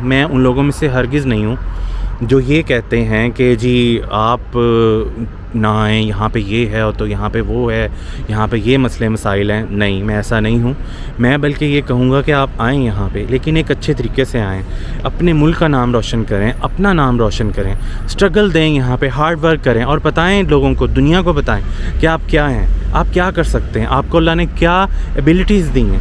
میں ان لوگوں میں سے ہرگز نہیں ہوں جو یہ کہتے ہیں کہ جی آپ نہ آئیں، یہاں پہ یہ ہے اور تو یہاں پہ وہ ہے، یہاں پہ یہ مسئلے مسائل ہیں. نہیں، میں ایسا نہیں ہوں. میں بلکہ یہ کہوں گا کہ آپ آئیں یہاں پہ، لیکن ایک اچھے طریقے سے آئیں، اپنے ملک کا نام روشن کریں، اپنا نام روشن کریں، اسٹرگل دیں یہاں پہ، ہارڈ ورک کریں اور بتائیں لوگوں کو، دنیا کو بتائیں کہ آپ کیا ہیں، آپ کیا کر سکتے ہیں، آپ کو اللہ نے کیا ایبلٹیز دی ہیں.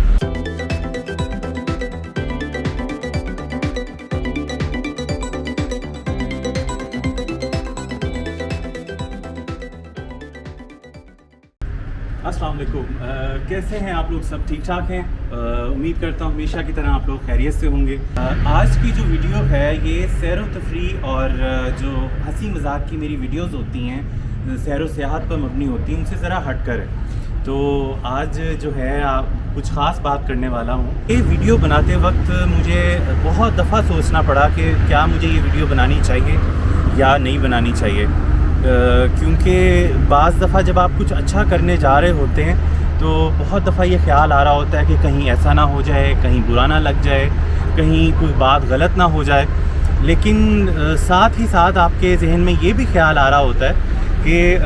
السلام علیکم. کیسے ہیں آپ لوگ؟ سب ٹھیک ٹھاک ہیں؟ امید کرتا ہوں ہمیشہ کی طرح آپ لوگ خیریت سے ہوں گے. آج کی جو ویڈیو ہے یہ سیر و تفریح اور جو ہنسی مذاق کی میری ویڈیوز ہوتی ہیں، سیر و سیاحت پر مبنی ہوتی ہیں، ان سے ذرا ہٹ کر ہے. تو آج جو ہے کچھ خاص بات کرنے والا ہوں. یہ ویڈیو بناتے وقت مجھے بہت دفعہ سوچنا پڑا کہ کیا مجھے یہ ویڈیو بنانی چاہیے یا نہیں بنانی چاہیے، کیونکہ بعض دفعہ جب آپ کچھ اچھا کرنے جا رہے ہوتے ہیں تو بہت دفعہ یہ خیال آ رہا ہوتا ہے کہ کہیں ایسا نہ ہو جائے، کہیں برا نہ لگ جائے، کہیں کوئی بات غلط نہ ہو جائے. لیکن ساتھ ہی ساتھ آپ کے ذہن میں یہ بھی خیال آ رہا ہوتا ہے کہ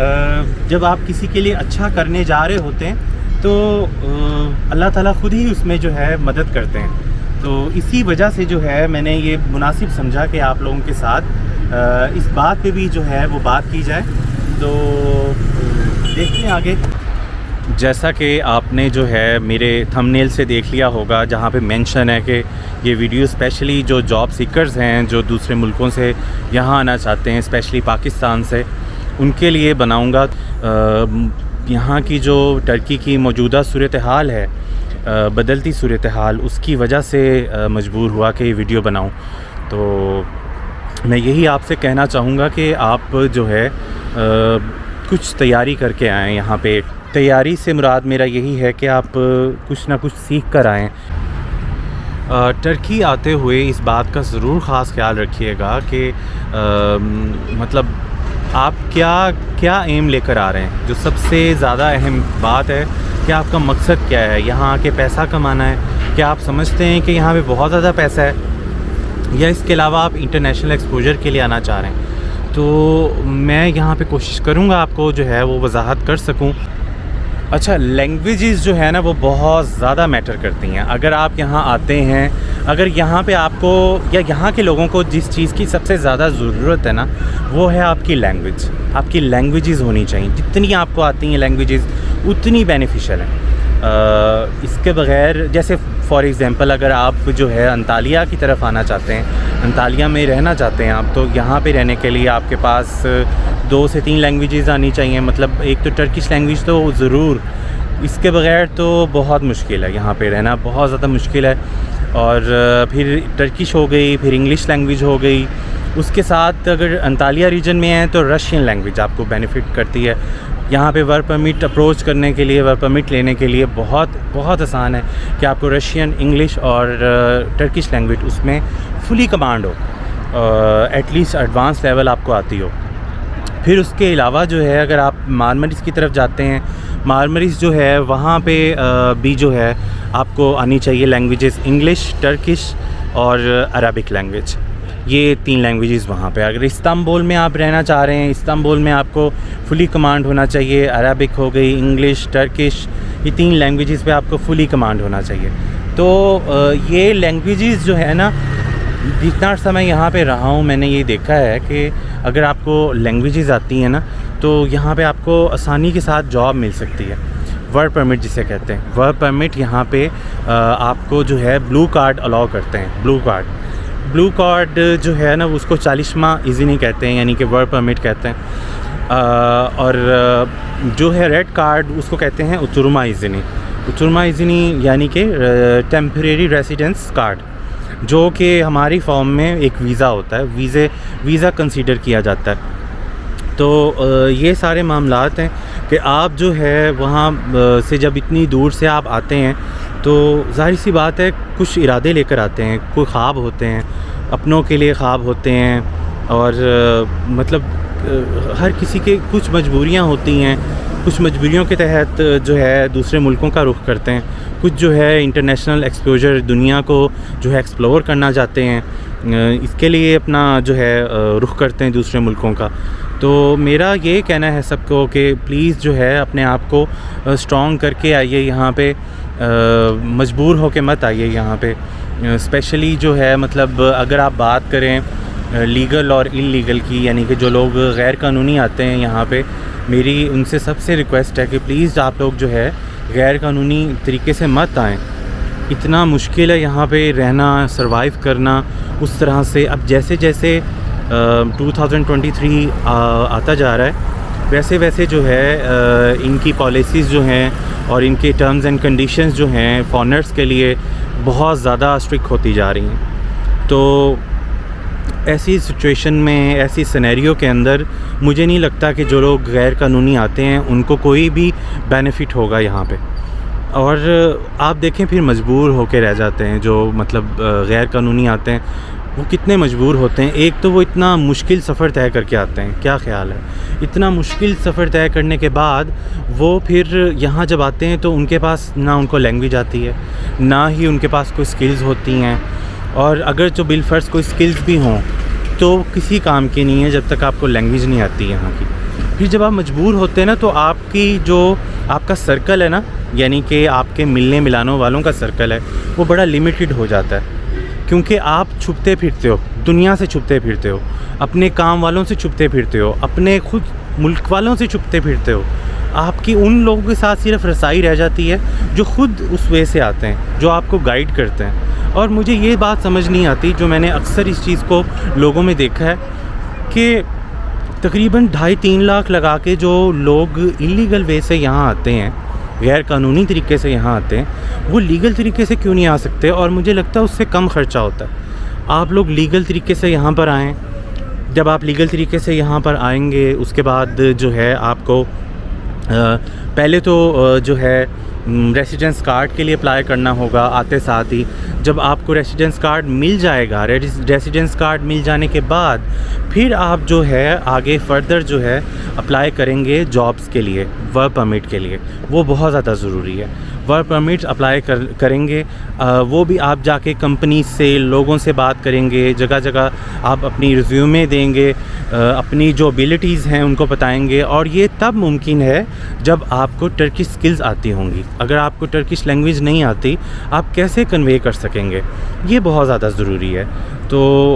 جب آپ کسی کے لیے اچھا کرنے جا رہے ہوتے ہیں تو اللہ تعالیٰ خود ہی اس میں جو ہے مدد کرتے ہیں. تو اسی وجہ سے جو ہے میں نے یہ مناسب سمجھا کہ آپ لوگوں کے ساتھ اس بات پہ بھی جو ہے وہ بات کی جائے. تو دیکھتے ہیں آگے. جیسا کہ آپ نے جو ہے میرے تھمبنیل سے دیکھ لیا ہوگا، جہاں پہ مینشن ہے کہ یہ ویڈیو اسپیشلی جو جاب سیکرز ہیں، جو دوسرے ملکوں سے یہاں آنا چاہتے ہیں، اسپیشلی پاکستان سے، ان کے لیے بناؤں گا. یہاں کی جو ٹرکی کی موجودہ صورتحال ہے، بدلتی صورتحال، اس کی وجہ سے مجبور ہوا کہ یہ ویڈیو بناؤں. تو میں یہی آپ سے کہنا چاہوں گا کہ آپ جو ہے کچھ تیاری کر کے آئیں یہاں پہ. تیاری سے مراد میرا یہی ہے کہ آپ کچھ نہ کچھ سیکھ کر آئیں. ٹرکی آتے ہوئے اس بات کا ضرور خاص خیال رکھیے گا کہ مطلب آپ کیا ایم لے کر آ رہے ہیں. جو سب سے زیادہ اہم بات ہے کہ آپ کا مقصد کیا ہے. یہاں آ کے پیسہ کمانا ہے؟ کیا آپ سمجھتے ہیں کہ یہاں پہ بہت زیادہ پیسہ ہے، یا اس کے علاوہ آپ انٹرنیشنل ایکسپوجر کے لیے آنا چاہ رہے ہیں؟ تو میں یہاں پہ کوشش کروں گا آپ کو جو ہے وہ وضاحت کر سکوں. اچھا، لینگویجز جو ہے نا وہ بہت زیادہ میٹر کرتی ہیں. اگر آپ یہاں آتے ہیں، اگر یہاں پہ آپ کو یا یہاں کے لوگوں کو جس چیز کی سب سے زیادہ ضرورت ہے نا، وہ ہے آپ کی لینگویج. آپ کی لینگویجز ہونی چاہیے. جتنی آپ کو آتی ہیں لینگویجز اتنی بینیفیشل ہیں. اس کے بغیر جیسے فار ایگزامپل اگر آپ جو ہے انطالیہ کی طرف آنا چاہتے ہیں، انطالیہ میں رہنا چاہتے ہیں آپ، تو یہاں پہ رہنے کے لیے آپ کے پاس 2 سے 3 لینگویجز آنی چاہیے. مطلب ایک تو ٹرکش لینگویج تو ضرور، اس کے بغیر تو بہت مشکل ہے، یہاں پہ رہنا بہت زیادہ مشکل ہے. اور پھر ٹرکش ہو گئی، پھر انگلش لینگویج ہو گئی. اس کے ساتھ اگر انطالیہ ریجن میں ہیں تو رشین لینگویج آپ کو بینیفٹ کرتی ہے. یہاں پہ ورک پرمٹ اپروچ کرنے کے لیے، ورک پرمٹ لینے کے لیے بہت آسان ہے کہ آپ کو رشین، انگلش اور ٹرکش لینگویج اس میں فلی کمانڈ ہو، ایٹ لیسٹ ایڈوانس لیول آپ کو آتی ہو. پھر اس کے علاوہ جو ہے اگر آپ مارمریز کی طرف جاتے ہیں، مارمریز جو ہے وہاں پہ بھی جو ہے آپ کو آنی چاہیے لینگویجز، انگلش، ٹرکش اور عربک لینگویج. یہ 3 لینگویجز وہاں پہ. اگر استنبول میں آپ رہنا چاہ رہے ہیں، استنبول میں آپ کو فلی کمانڈ ہونا چاہیے. عربک ہو گئی، انگلش، ٹرکش، یہ 3 لینگویجز پہ آپ کو فلی کمانڈ ہونا چاہیے. تو یہ لینگویجز جو ہے نا، جتنا عرصہ میں یہاں پہ رہا ہوں میں نے یہ دیکھا ہے کہ اگر آپ کو لینگویجز آتی ہیں نا تو یہاں پہ آپ کو آسانی کے ساتھ جاب مل سکتی ہے. ورک پرمٹ جسے کہتے ہیں، ورک پرمٹ یہاں پہ آپ کو جو ہے بلو کارڈ الاؤ کرتے ہیں. بلو کارڈ جو ہے نا اس کو 40واں ایزنی کہتے ہیں، یعنی کہ ورک پرمٹ کہتے ہیں. اور جو ہے ریڈ کارڈ اس کو کہتے ہیں اترما ایزنی، یعنی کہ ٹیمپریری ریزیڈنس کارڈ، جو کہ ہماری فارم میں ایک ویزا ہوتا ہے، ویزا کنسیڈر کیا جاتا ہے. تو یہ سارے معاملات ہیں کہ آپ جو ہے وہاں سے جب اتنی دور سے آپ آتے ہیں تو ظاہر سی بات ہے کچھ ارادے لے کر آتے ہیں، کوئی خواب ہوتے ہیں، اپنوں کے لیے خواب ہوتے ہیں، اور مطلب ہر کسی کے کچھ مجبوریاں ہوتی ہیں. کچھ مجبوریوں کے تحت جو ہے دوسرے ملکوں کا رخ کرتے ہیں، کچھ جو ہے انٹرنیشنل ایکسپوجر، دنیا کو جو ہے ایکسپلور کرنا چاہتے ہیں. اس کے لیے اپنا جو ہے رخ کرتے ہیں دوسرے ملکوں کا. تو میرا یہ کہنا ہے سب کو کہ پلیز جو ہے اپنے آپ کو اسٹرانگ کر کے آئیے یہاں پہ, مجبور ہو کے مت آئیے یہاں پہ. اسپیشلی جو ہے مطلب اگر آپ بات کریں لیگل اور ان لیگل کی, یعنی کہ جو لوگ غیر قانونی آتے ہیں یہاں پہ, میری ان سے سب سے ریکویسٹ ہے کہ پلیز آپ لوگ جو ہے غیر قانونی طریقے سے مت آئیں. اتنا مشکل ہے یہاں پہ رہنا, سروائیو کرنا اس طرح سے. اب جیسے جیسے 2023 آتا جا رہا ہے ویسے ویسے جو ہے ان کی پالیسیز جو ہیں اور ان کے ٹرمز اینڈ کنڈیشنز جو ہیں فارنرز کے لیے بہت زیادہ اسٹرکٹ ہوتی جا رہی ہیں. تو ایسی سچویشن میں, ایسی سینیریو کے اندر مجھے نہیں لگتا کہ جو لوگ غیر قانونی آتے ہیں ان کو کوئی بھی بینیفٹ ہوگا یہاں پہ. اور آپ دیکھیں پھر مجبور ہو کے رہ جاتے ہیں جو مطلب غیر قانونی آتے ہیں, وہ کتنے مجبور ہوتے ہیں. ایک تو وہ اتنا مشکل سفر طے کر کے آتے ہیں, کیا خیال ہے, اتنا مشکل سفر طے کرنے کے بعد وہ پھر یہاں جب آتے ہیں تو ان کے پاس نہ ان کو لینگویج آتی ہے, نہ ہی ان کے پاس کوئی سکلز ہوتی ہیں, اور اگر جو بالفرض کوئی سکلز بھی ہوں تو کسی کام کی نہیں ہے جب تک آپ کو لینگویج نہیں آتی یہاں کی. پھر جب آپ مجبور ہوتے ہیں نا تو آپ کی جو آپ کا سرکل ہے نا, یعنی کہ آپ کے ملنے ملانوں والوں کا سرکل ہے, وہ بڑا لمیٹڈ ہو جاتا ہے. کیونکہ آپ چھپتے پھرتے ہو, دنیا سے چھپتے پھرتے ہو, اپنے کام والوں سے چھپتے پھرتے ہو, اپنے خود ملک والوں سے چھپتے پھرتے ہو. آپ کی ان لوگوں کے ساتھ صرف رسائی رہ جاتی ہے جو خود اس وے سے آتے ہیں, جو آپ کو گائیڈ کرتے ہیں. اور مجھے یہ بات سمجھ نہیں آتی, جو میں نے اکثر اس چیز کو لوگوں میں دیکھا ہے کہ تقریباً 2.5-3 لاکھ لگا کے جو لوگ انلیگل وے سے یہاں آتے ہیں, غیر قانونی طریقے سے یہاں آتے ہیں, وہ لیگل طریقے سے کیوں نہیں آ سکتے؟ اور مجھے لگتا ہے اس سے کم خرچہ ہوتا ہے. آپ لوگ لیگل طریقے سے یہاں پر آئیں. جب آپ لیگل طریقے سے یہاں پر آئیں گے اس کے بعد جو ہے آپ کو پہلے تو جو ہے ریسیڈنس کارڈ کے لیے اپلائی کرنا ہوگا آتے ساتھ ہی. جب آپ کو ریسیڈنس کارڈ مل جائے گا, ریسیڈنس کارڈ مل جانے کے بعد پھر آپ جو ہے آگے فردر جو ہے اپلائی کریں گے جابس کے لیے, ورک پرمٹ کے لیے. وہ بہت زیادہ ضروری ہے. ورک پرمٹ اپلائی کریں گے, وہ بھی آپ جا کے کمپنی سے, لوگوں سے بات کریں گے, جگہ جگہ آپ اپنی ریزیومے دیں گے, اپنی جو ابیلٹیز ہیں ان کو بتائیں گے. اور یہ تب ممکن ہے جب آپ کو ٹرکش سکلز آتی ہوں گی. اگر آپ کو ٹرکش لینگویج نہیں آتی, آپ کیسے کنوے کر سکیں گے؟ یہ بہت زیادہ ضروری ہے. تو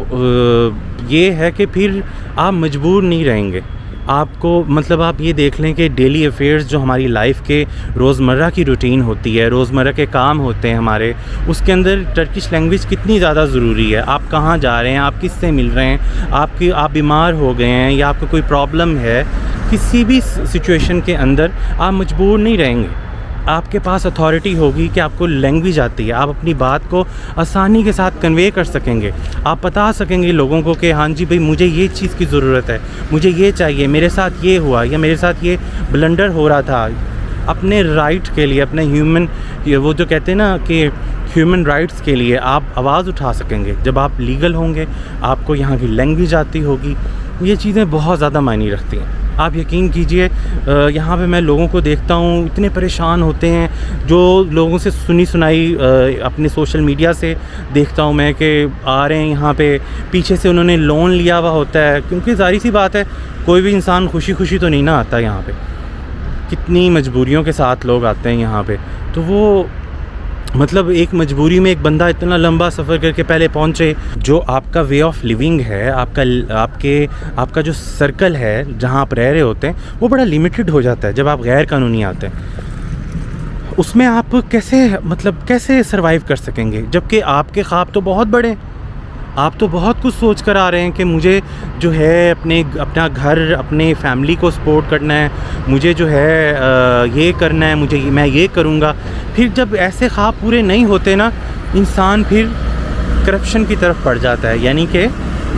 یہ ہے کہ پھر آپ مجبور نہیں رہیں گے. آپ کو مطلب آپ یہ دیکھ لیں کہ ڈیلی افیئرز جو ہماری لائف کے روزمرہ کی روٹین ہوتی ہے, روزمرہ کے کام ہوتے ہیں ہمارے, اس کے اندر ٹرکش لینگویج کتنی زیادہ ضروری ہے. آپ کہاں جا رہے ہیں, آپ کس سے مل رہے ہیں, آپ بیمار ہو گئے ہیں یا آپ کو کوئی پرابلم ہے, کسی بھی سچویشن کے اندر آپ مجبور نہیں رہیں گے. آپ کے پاس اتھارٹی ہوگی کہ آپ کو لینگویج آتی ہے, آپ اپنی بات کو آسانی کے ساتھ کنوے کر سکیں گے. آپ بتا سکیں گے لوگوں کو کہ ہاں جی بھائی مجھے یہ چیز کی ضرورت ہے, مجھے یہ چاہیے, میرے ساتھ یہ ہوا یا میرے ساتھ یہ بلنڈر ہو رہا تھا. اپنے رائٹ کے لیے, اپنے وہ جو کہتے ہیں نا کہ ہیومن رائٹس کے لیے آپ آواز اٹھا سکیں گے جب آپ لیگل ہوں گے, آپ کو یہاں کی لینگویج آتی ہوگی. یہ چیزیں بہت زیادہ معنی رکھتی ہیں. آپ یقین کیجئے یہاں پہ میں لوگوں کو دیکھتا ہوں اتنے پریشان ہوتے ہیں, جو لوگوں سے سنی سنائی اپنے سوشل میڈیا سے دیکھتا ہوں میں کہ آ رہے ہیں یہاں پہ, پیچھے سے انہوں نے لون لیا ہوا ہوتا ہے. کیونکہ ظاہر سی بات ہے کوئی بھی انسان خوشی خوشی تو نہیں نہ آتا یہاں پہ, کتنی مجبوریوں کے ساتھ لوگ آتے ہیں یہاں پہ. تو وہ مطلب ایک مجبوری میں ایک بندہ اتنا لمبا سفر کر کے پہلے پہنچے. جو آپ کا وے آف لیونگ ہے, آپ کا جو سرکل ہے جہاں آپ رہ رہے ہوتے ہیں, وہ بڑا لمیٹڈ ہو جاتا ہے جب آپ غیر قانونی آتے ہیں. اس میں آپ کیسے سروائیو کر سکیں گے؟ جبکہ آپ کے خواب تو بہت بڑے ہیں, آپ تو بہت کچھ سوچ کر آ رہے ہیں کہ مجھے جو ہے اپنا گھر, اپنے فیملی کو سپورٹ کرنا ہے, مجھے جو ہے یہ کرنا ہے, میں یہ کروں گا. پھر جب ایسے خواب پورے نہیں ہوتے نا, انسان پھر کرپشن کی طرف پڑ جاتا ہے, یعنی کہ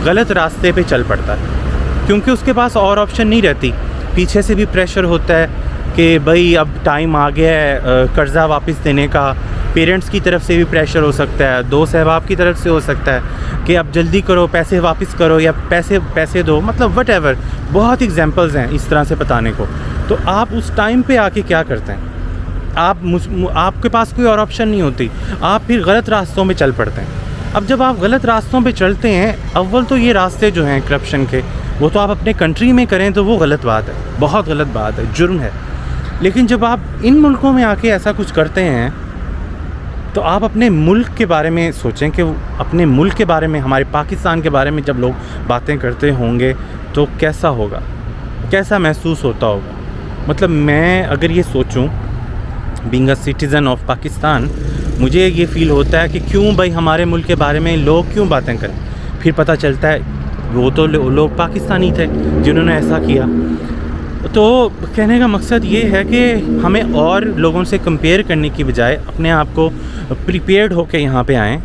غلط راستے پہ چل پڑتا ہے. کیونکہ اس کے پاس اور آپشن نہیں رہتی. پیچھے سے بھی پریشر ہوتا ہے کہ بھائی اب ٹائم آ گیا ہے قرضہ واپس دینے کا. پیرنٹس کی طرف سے بھی پریشر ہو سکتا ہے, دوست احباب کی طرف سے ہو سکتا ہے کہ اب جلدی کرو, پیسے واپس کرو یا پیسے دو, مطلب وٹ ایور. بہت ایگزامپلز ہیں اس طرح سے بتانے کو. تو آپ اس ٹائم پہ آ کے کیا کرتے ہیں؟ آپ کے پاس کوئی اور آپشن نہیں ہوتی, آپ پھر غلط راستوں میں چل پڑتے ہیں. اب جب آپ غلط راستوں پہ چلتے ہیں، اول تو یہ راستے جو ہیں کرپشن کے، وہ تو آپ اپنے کنٹری میں کریں تو وہ غلط بات ہے، بہت غلط بات ہے، جرم ہے. لیکن جب آپ ان ملکوں میں آ کے ایسا کچھ کرتے ہیں تو آپ اپنے ملک کے بارے میں سوچیں کہ اپنے ملک کے بارے میں، ہمارے پاکستان کے بارے میں جب لوگ باتیں کرتے ہوں گے تو کیسا ہوگا، کیسا محسوس ہوتا ہوگا. مطلب میں اگر یہ سوچوں being a citizen of Pakistan, مجھے یہ فیل ہوتا ہے کہ کیوں بھائی ہمارے ملک کے بارے میں لوگ کیوں باتیں کریں. پھر پتہ چلتا ہے وہ تو لوگ پاکستانی تھے جنہوں نے ایسا کیا. تو کہنے کا مقصد یہ ہے کہ ہمیں اور لوگوں سے کمپیئر کرنے کی بجائے اپنے آپ کو پریپیئرڈ ہو کے یہاں پہ آئیں،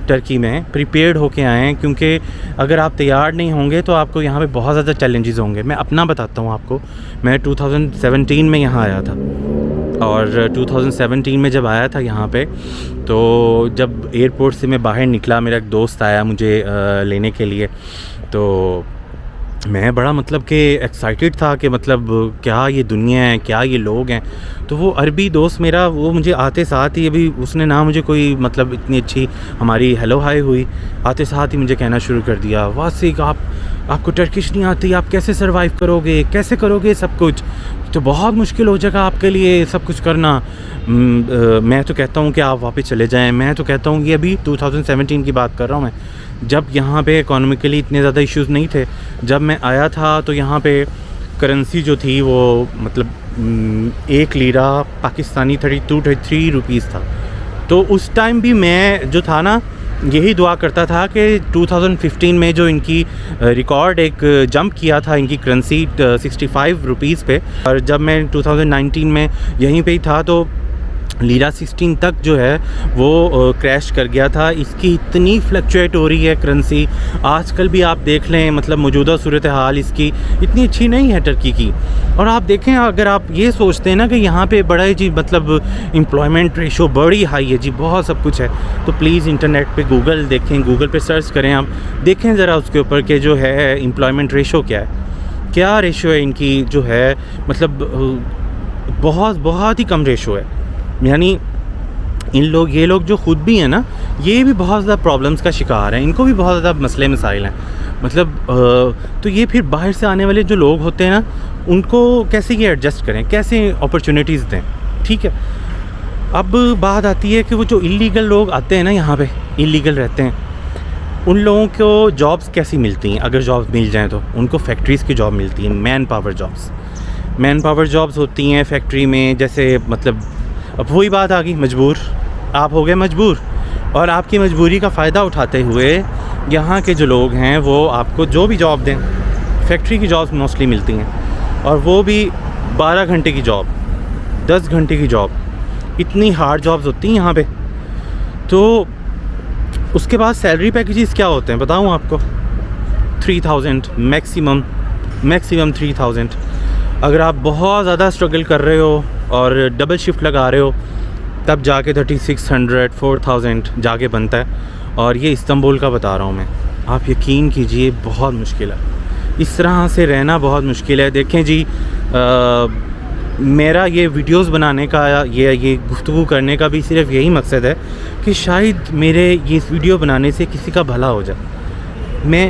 ٹرکی میں پریپیئرڈ ہو کے آئیں، کیونکہ اگر آپ تیار نہیں ہوں گے تو آپ کو یہاں پہ بہت زیادہ چیلنجز ہوں گے. میں اپنا بتاتا ہوں آپ کو، میں 2017 میں یہاں آیا تھا، اور 2017 میں جب آیا تھا یہاں پہ تو جب ایئرپورٹ سے میں باہر نکلا، میرا ایک دوست آیا مجھے لینے کے لیے، تو میں بڑا مطلب کہ ایکسائٹیڈ تھا کہ مطلب کیا یہ دنیا ہے، کیا یہ لوگ ہیں. تو وہ عربی دوست میرا، وہ مجھے آتے ساتھ ہی، ابھی اس نے نہ مجھے کوئی مطلب اتنی اچھی ہماری ہیلو ہائی ہوئی، آتے ساتھ ہی مجھے کہنا شروع کر دیا، واسق آپ کو ٹرکش نہیں آتی، آپ کیسے سروائیو کرو گے، کیسے کرو گے سب کچھ، تو بہت مشکل ہو جائے گا آپ کے لیے سب کچھ کرنا. میں تو کہتا ہوں کہ آپ واپس چلے جائیں. میں تو کہتا ہوں، یہ ابھی 2017 کی بات کر رہا ہوں میں، جب یہاں پہ اکانومیکلی اتنے زیادہ ایشوز نہیں تھے. جب میں آیا تھا تو یہاں پہ کرنسی جو تھی وہ مطلب 1 لیرہ پاکستانی 32-33 روپیز تھا. تو اس ٹائم بھی میں جو تھا نا، یہی دعا کرتا تھا کہ 2015 میں جو ان کی ریکارڈ ایک جمپ کیا تھا ان کی کرنسی 65 روپیز پہ، اور جب میں 2019 میں یہیں پہ ہی تھا تو لیرہ 16 تک جو ہے وہ کریش کر گیا تھا. اس کی اتنی فلکچویٹ ہو رہی ہے کرنسی آج کل بھی، آپ دیکھ لیں مطلب موجودہ صورتحال اس کی اتنی اچھی نہیں ہے ٹرکی کی. اور آپ دیکھیں، اگر آپ یہ سوچتے ہیں نا کہ یہاں پہ بڑا جی مطلب امپلائمنٹ ریشو بڑی ہائی ہے جی، بہت سب کچھ ہے، تو پلیز انٹرنیٹ پہ گوگل دیکھیں، گوگل پہ سرچ کریں، آپ دیکھیں ذرا اس کے اوپر کہ جو ہے امپلائمنٹ ریشو کیا ہے، کیا ریشو ہے ان کی جو ہے، مطلب بہت ہی کم ریشو ہے. یعنی یہ لوگ جو خود بھی ہیں نا، یہ بھی بہت زیادہ پرابلمس کا شکار ہیں، ان کو بھی بہت زیادہ مسئلے مسائل ہیں. مطلب تو یہ پھر باہر سے آنے والے جو لوگ ہوتے ہیں نا، ان کو کیسے یہ ایڈجسٹ کریں، کیسے اپرچونیٹیز دیں. ٹھیک ہے، اب بات آتی ہے کہ وہ جو انلیگل لوگ آتے ہیں نا، یہاں پہ انلیگل رہتے ہیں، ان لوگوں کو جابس کیسی ملتی ہیں. اگر جابس مل جائیں تو ان کو فیکٹریز کی جاب ملتی ہیں، مین پاور جابس ہوتی ہیں فیکٹری میں. جیسے مطلب اب وہی بات آ گئی، مجبور آپ ہو گئے مجبور، اور آپ کی مجبوری کا فائدہ اٹھاتے ہوئے یہاں کے جو لوگ ہیں وہ آپ کو جو بھی جاب دیں، فیکٹری کی جابس موسٹلی ملتی ہیں، اور وہ بھی 12 گھنٹے کی جاب، 10 گھنٹے کی جاب، اتنی ہارڈ جابس ہوتی ہیں یہاں پہ. تو اس کے بعد سیلری پیکیجز کیا ہوتے ہیں بتاؤں آپ کو، 3000 میکسیمم 3000. اگر آپ بہت زیادہ اسٹرگل کر رہے ہو اور ڈبل شفٹ لگا رہے ہو، تب جا کے 3600 4000 جا کے بنتا ہے. اور یہ استنبول کا بتا رہا ہوں میں، آپ یقین کیجئے بہت مشکل ہے، اس طرح سے رہنا بہت مشکل ہے. دیکھیں جی، میرا یہ ویڈیوز بنانے کا، یہ گفتگو کرنے کا بھی صرف یہی مقصد ہے کہ شاید میرے یہ ویڈیو بنانے سے کسی کا بھلا ہو جائے.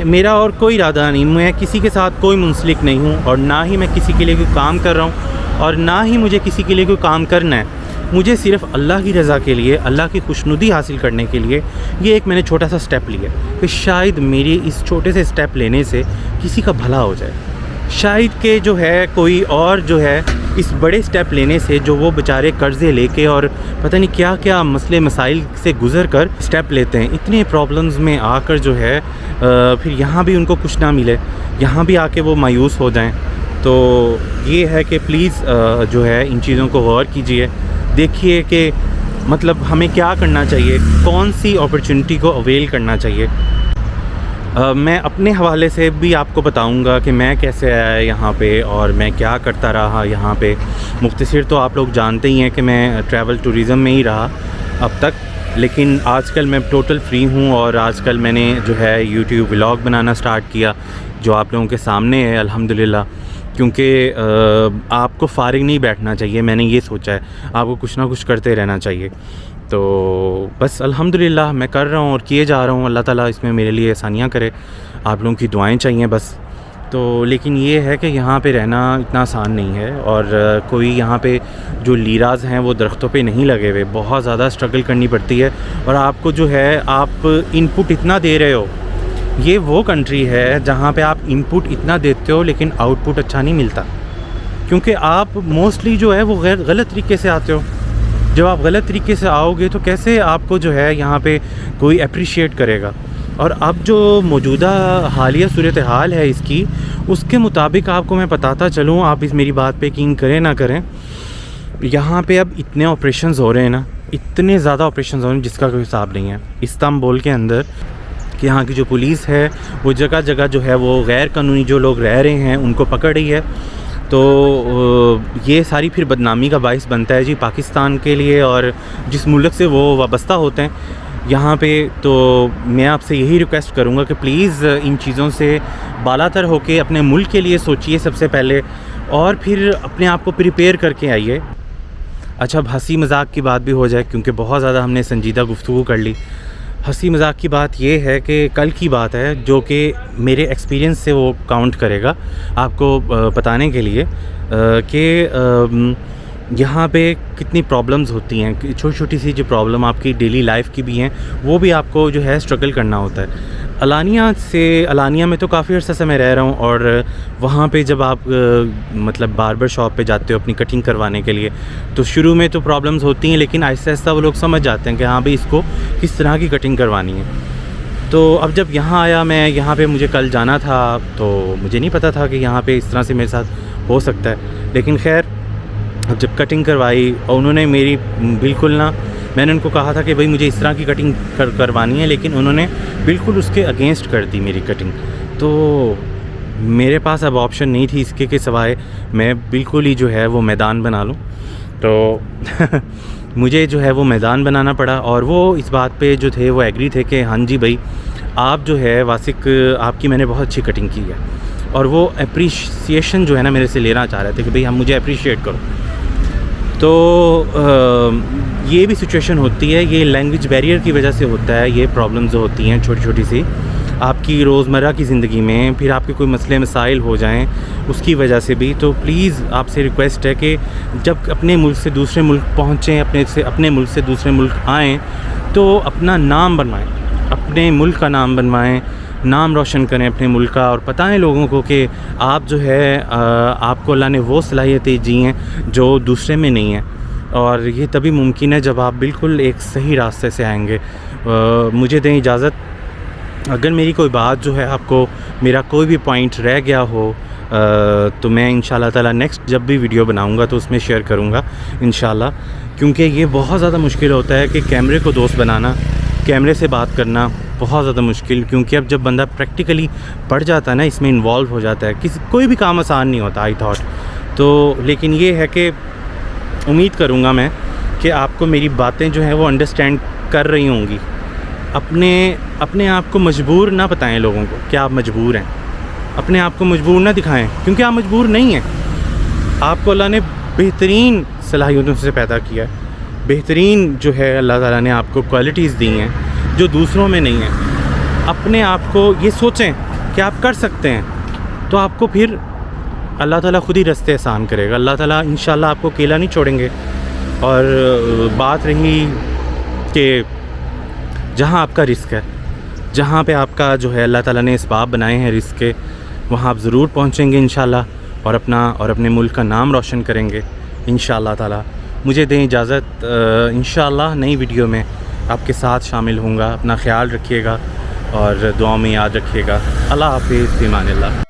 میرا اور کوئی ارادہ نہیں، میں کسی کے ساتھ کوئی منسلک نہیں ہوں، اور نہ ہی میں کسی کے لیے کوئی کام کر رہا ہوں، اور نہ ہی مجھے کسی کے لیے کوئی کام کرنا ہے. مجھے صرف اللہ کی رضا کے لیے، اللہ کی خوشنودی حاصل کرنے کے لیے یہ ایک میں نے چھوٹا سا سٹیپ لیا کہ شاید میری اس چھوٹے سے سٹیپ لینے سے کسی کا بھلا ہو جائے. شاید کہ جو ہے کوئی اور جو ہے اس بڑے سٹیپ لینے سے، جو وہ بیچارے قرضے لے کے اور پتہ نہیں کیا کیا مسئلے مسائل سے گزر کر سٹیپ لیتے ہیں، اتنے پرابلمز میں آ کر جو ہے پھر یہاں بھی ان کو کچھ نہ ملے، یہاں بھی آ کے وہ مایوس ہو جائیں. تو یہ ہے کہ پلیز جو ہے ان چیزوں کو غور کیجئے، دیکھیے کہ مطلب ہمیں کیا کرنا چاہیے، کون سی اپرچونٹی کو اویل کرنا چاہیے. میں اپنے حوالے سے بھی آپ کو بتاؤں گا کہ میں کیسے آیا یہاں پہ اور میں کیا کرتا رہا یہاں پہ. مختصر تو آپ لوگ جانتے ہی ہیں کہ میں ٹریول ٹوریزم میں ہی رہا اب تک، لیکن آج کل میں ٹوٹل فری ہوں، اور آج کل میں نے جو ہے یوٹیوب ولاگ بنانا سٹارٹ کیا جو آپ لوگوں کے سامنے ہے الحمدللہ. کیونکہ آپ کو فارغ نہیں بیٹھنا چاہیے، میں نے یہ سوچا ہے آپ کو کچھ نہ کچھ کرتے رہنا چاہیے. تو بس الحمدللہ میں کر رہا ہوں اور کیے جا رہا ہوں. اللہ تعالیٰ اس میں میرے لیے آسانیاں کرے. آپ لوگوں کی دعائیں چاہیے بس. تو لیکن یہ ہے کہ یہاں پہ رہنا اتنا آسان نہیں ہے, اور کوئی یہاں پہ جو لیراز ہیں وہ درختوں پہ نہیں لگے ہوئے, بہت زیادہ اسٹرگل کرنی پڑتی ہے. اور آپ کو جو ہے آپ ان پٹ اتنا دے رہے ہو, یہ وہ کنٹری ہے جہاں پہ آپ ان پٹ اتنا دیتے ہو لیکن آؤٹ پٹ اچھا نہیں ملتا, کیونکہ آپ موسٹلی جو ہے وہ غلط طریقے سے آتے ہو. جب آپ غلط طریقے سے آؤ گے تو کیسے آپ کو جو ہے یہاں پہ کوئی اپریشیٹ کرے گا. اور اب جو موجودہ حالیہ صورتحال ہے اس کی, اس کے مطابق آپ کو میں بتاتا چلوں, آپ اس میری بات پہ یقین کریں نہ کریں, یہاں پہ اب اتنے آپریشنز ہو رہے ہیں نا, اتنے زیادہ آپریشنز ہو رہے ہیں جس کا کوئی حساب نہیں ہے استنبول کے اندر. کہ یہاں کی جو پولیس ہے وہ جگہ جگہ جو ہے وہ غیر قانونی جو لوگ رہ رہے ہیں ان کو پکڑ رہی ہے. تو یہ ساری پھر بدنامی کا باعث بنتا ہے جی پاکستان کے لیے, اور جس ملک سے وہ وابستہ ہوتے ہیں یہاں پہ. تو میں آپ سے یہی ریکویسٹ کروں گا کہ پلیز ان چیزوں سے بالا تر ہو کے اپنے ملک کے لیے سوچئے سب سے پہلے, اور پھر اپنے آپ کو پریپیئر کر کے آئیے. اچھا, اب ہنسی مذاق کی بات بھی ہو جائے, کیونکہ بہت زیادہ ہم نے سنجیدہ گفتگو کر لی. ہنسی مذاق کی بات یہ ہے کہ کل کی بات ہے جو کہ میرے ایکسپیرینس سے وہ کاؤنٹ کرے گا آپ کو بتانے کے لیے کہ یہاں پہ کتنی پرابلمز ہوتی ہیں. چھوٹی چھوٹی سی جو پرابلم آپ کی ڈیلی لائف کی بھی ہیں وہ بھی آپ کو جو ہے اسٹرگل کرنا ہوتا ہے. علانیہ میں تو کافی عرصہ سے میں رہ رہا ہوں, اور وہاں پہ جب آپ مطلب باربر شاپ پہ جاتے ہو اپنی کٹنگ کروانے کے لیے, تو شروع میں تو پرابلمز ہوتی ہیں, لیکن آہستہ آہستہ وہ لوگ سمجھ جاتے ہیں کہ ہاں بھئی اس کو کس طرح کی کٹنگ کروانی ہے. تو اب جب یہاں آیا, میں یہاں پہ مجھے کل جانا تھا, تو مجھے نہیں پتہ تھا کہ یہاں پہ اس طرح سے میرے ساتھ ہو سکتا ہے. لیکن خیر, اب جب کٹنگ کروائی اور انہوں نے میری بالکل نہ, میں نے ان کو کہا تھا کہ بھئی مجھے اس طرح کی کٹنگ کروانی ہے, لیکن انہوں نے بالکل اس کے اگینسٹ کر دی میری کٹنگ. تو میرے پاس اب آپشن نہیں تھی اس کے کہ سوائے میں بالکل ہی جو ہے وہ میدان بنا لوں. تو مجھے جو ہے وہ میدان بنانا پڑا, اور وہ اس بات پہ جو تھے وہ ایگری تھے کہ ہاں جی بھائی آپ جو ہے واسق, آپ کی میں نے بہت اچھی کٹنگ کی ہے. اور وہ اپریشیشن جو ہے نا میرے سے لینا چاہ رہے تھے کہ بھئی ہم مجھے اپریشیٹ کرو. تو یہ بھی سچویشن ہوتی ہے, یہ لینگویج بیریئر کی وجہ سے ہوتا ہے. یہ پرابلمز ہوتی ہیں چھوٹی چھوٹی سی آپ کی روزمرہ کی زندگی میں, پھر آپ کے کوئی مسئلے مسائل ہو جائیں اس کی وجہ سے بھی. تو پلیز آپ سے ریکویسٹ ہے کہ جب اپنے ملک سے دوسرے ملک پہنچیں, اپنے ملک سے دوسرے ملک آئیں, تو اپنا نام بنوائیں, اپنے ملک کا نام بنوائیں, نام روشن کریں اپنے ملک کا, اور بتائیں لوگوں کو کہ آپ جو ہے آپ کو اللہ نے وہ صلاحیتیں دی ہیں جو دوسرے میں نہیں ہیں. اور یہ تبھی ممکن ہے جب آپ بالکل ایک صحیح راستے سے آئیں گے. مجھے دیں اجازت, اگر میری کوئی بات جو ہے آپ کو, میرا کوئی بھی پوائنٹ رہ گیا ہو, تو میں انشاءاللہ تعالی نیکسٹ جب بھی ویڈیو بناؤں گا تو اس میں شیئر کروں گا انشاءاللہ. کیونکہ یہ بہت زیادہ مشکل ہوتا ہے کہ کیمرے کو دوست بنانا, کیمرے سے بات کرنا بہت زیادہ مشکل. کیونکہ اب جب بندہ پریکٹیکلی پڑھ جاتا ہے نا, اس میں انوالو ہو جاتا ہے, کوئی بھی کام آسان نہیں ہوتا آئی تھاٹ. تو لیکن یہ ہے کہ امید کروں گا میں کہ آپ کو میری باتیں جو ہیں وہ انڈرسٹینڈ کر رہی ہوں گی. اپنے آپ کو مجبور نہ بتائیں لوگوں کو کہ آپ مجبور ہیں, اپنے آپ کو مجبور نہ دکھائیں, کیونکہ آپ مجبور نہیں ہیں. آپ کو اللہ نے بہترین صلاحیتوں سے پیدا کیا ہے, بہترین جو ہے اللہ تعالیٰ نے آپ کو کوالٹیز دی ہیں جو دوسروں میں نہیں ہیں. اپنے آپ کو یہ سوچیں کہ آپ کر سکتے ہیں, تو آپ کو پھر اللہ تعالیٰ خود ہی راستے آسان کرے گا. اللہ تعالیٰ انشاءاللہ آپ کو اکیلا نہیں چھوڑیں گے. اور بات رہی کہ جہاں آپ کا رزق ہے, جہاں پہ آپ کا جو ہے اللہ تعالیٰ نے اسباب بنائے ہیں رزق کے, وہاں آپ ضرور پہنچیں گے انشاءاللہ, اور اپنے ملک کا نام روشن کریں گے انشاءاللہ تعالیٰ. مجھے دیں اجازت, انشاءاللہ نئی ویڈیو میں آپ کے ساتھ شامل ہوں گا. اپنا خیال رکھیے گا اور دعاؤں میں یاد رکھیے گا. اللہ حافظ, فی امان اللہ.